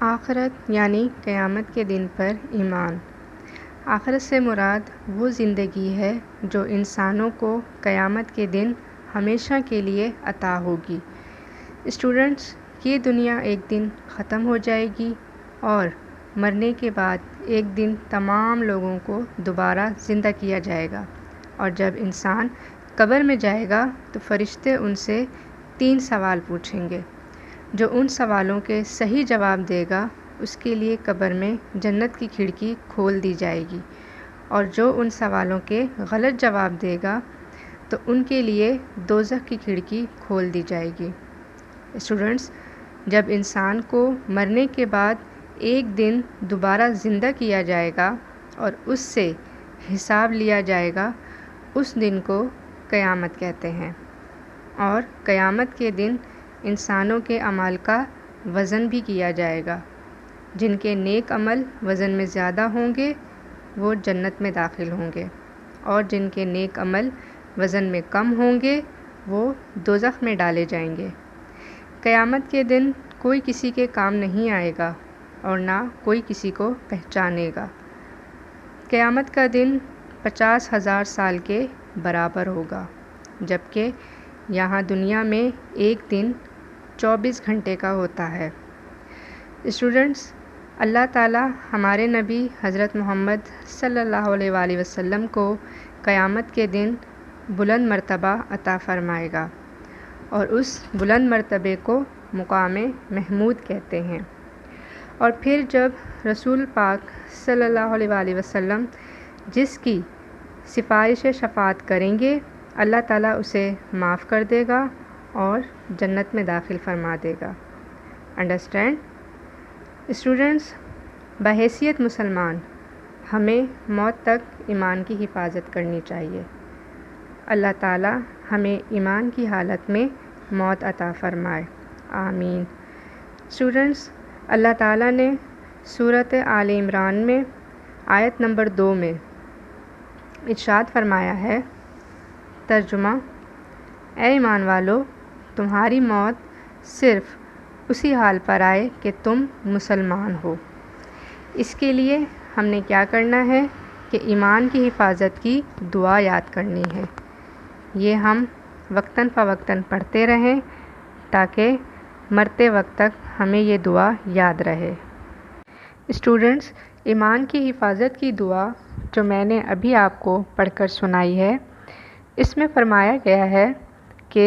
آخرت یعنی قیامت کے دن پر ایمان۔ آخرت سے مراد وہ زندگی ہے جو انسانوں کو قیامت کے دن ہمیشہ کے لیے عطا ہوگی۔ اسٹوڈنٹس، یہ دنیا ایک دن ختم ہو جائے گی اور مرنے کے بعد ایک دن تمام لوگوں کو دوبارہ زندہ کیا جائے گا، اور جب انسان قبر میں جائے گا تو فرشتے ان سے 3 سوال پوچھیں گے۔ جو ان سوالوں کے صحیح جواب دے گا اس کے لیے قبر میں جنت کی کھڑکی کھول دی جائے گی، اور جو ان سوالوں کے غلط جواب دے گا تو ان کے لیے دوزخ کی کھڑکی کھول دی جائے گی۔ اسٹوڈنٹس، جب انسان کو مرنے کے بعد ایک دن دوبارہ زندہ کیا جائے گا اور اس سے حساب لیا جائے گا، اس دن کو قیامت کہتے ہیں۔ اور قیامت کے دن انسانوں کے اعمال کا وزن بھی کیا جائے گا۔ جن کے نیک عمل وزن میں زیادہ ہوں گے وہ جنت میں داخل ہوں گے، اور جن کے نیک عمل وزن میں کم ہوں گے وہ دوزخ میں ڈالے جائیں گے۔ قیامت کے دن کوئی کسی کے کام نہیں آئے گا اور نہ کوئی کسی کو پہچانے گا۔ قیامت کا دن 50,000 سال کے برابر ہوگا، جبکہ یہاں دنیا میں ایک دن 24 گھنٹے کا ہوتا ہے۔ اسٹوڈنٹس، اللہ تعالیٰ ہمارے نبی حضرت محمد صلی اللہ علیہ وآلہ وسلم کو قیامت کے دن بلند مرتبہ عطا فرمائے گا، اور اس بلند مرتبے کو مقام محمود کہتے ہیں۔ اور پھر جب رسول پاک صلی اللہ علیہ وآلہ وسلم جس کی سفارش شفاعت کریں گے، اللہ تعالیٰ اسے معاف کر دے گا اور جنت میں داخل فرما دے گا۔ انڈرسٹینڈ؟ اسٹوڈنٹس، بحیثیت مسلمان ہمیں موت تک ایمان کی حفاظت کرنی چاہیے۔ اللہ تعالیٰ ہمیں ایمان کی حالت میں موت عطا فرمائے، آمین۔ اسٹوڈنٹس، اللہ تعالیٰ نے سورۃ آل عمران میں آیت نمبر 2 میں ارشاد فرمایا ہے، ترجمہ: اے ایمان والو، تمہاری موت صرف اسی حال پر آئے کہ تم مسلمان ہو۔ اس کے لیے ہم نے کیا کرنا ہے کہ ایمان کی حفاظت کی دعا یاد کرنی ہے۔ یہ ہم وقتاً فوقتاً پڑھتے رہیں تاکہ مرتے وقت تک ہمیں یہ دعا یاد رہے۔ اسٹوڈنٹس، ایمان کی حفاظت کی دعا جو میں نے ابھی آپ کو پڑھ کر سنائی ہے، اس میں فرمایا گیا ہے کہ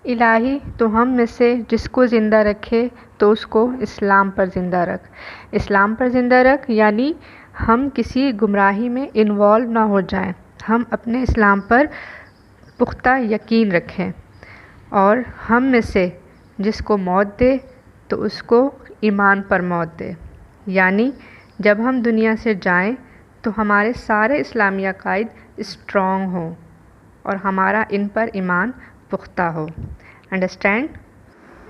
الہی تو ہم میں سے جس کو زندہ رکھے تو اس کو اسلام پر زندہ رکھ۔ اسلام پر زندہ رکھ یعنی ہم کسی گمراہی میں انوالو نہ ہو جائیں، ہم اپنے اسلام پر پختہ یقین رکھیں۔ اور ہم میں سے جس کو موت دے تو اس کو ایمان پر موت دے، یعنی جب ہم دنیا سے جائیں تو ہمارے سارے اسلامی عقائد اسٹرانگ ہوں اور ہمارا ان پر ایمان پختہ ہو۔ انڈرسٹینڈ؟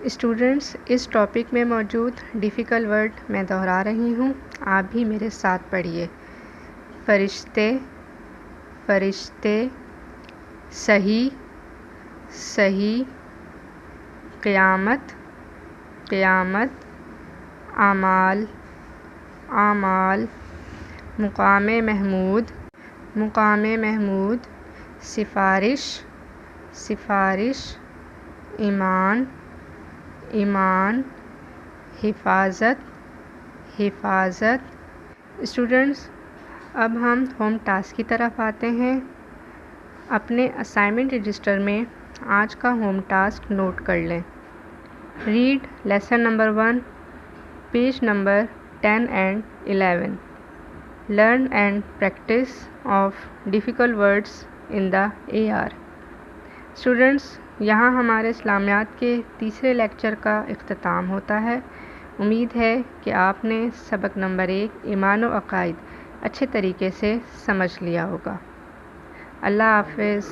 اسٹوڈنٹس، اس ٹاپک میں موجود ڈیفیکلٹ ورڈ میں دہرا رہی ہوں، آپ بھی میرے ساتھ پڑھیے۔ فرشتے، فرشتے، صحیح، صحیح، قیامت، قیامت، اعمال، اعمال، مقام محمود، مقام محمود، سفارش، سفارش، ایمان، ایمان، حفاظت، حفاظت۔ اسٹوڈنٹس، اب ہم ہوم ٹاسک کی طرف آتے ہیں۔ اپنے اسائنمنٹ رجسٹر میں آج کا ہوم ٹاسک نوٹ کر لیں۔ Read lesson number 1، page number 10 and 11۔ Learn and practice of difficult words in the AR۔ Students, یہاں ہمارے اسلامیات کے تیسرے لیکچر کا اختتام ہوتا ہے۔ امید ہے کہ آپ نے سبق نمبر 1 ایمان و عقائد اچھے طریقے سے سمجھ لیا ہوگا۔ اللہ حافظ۔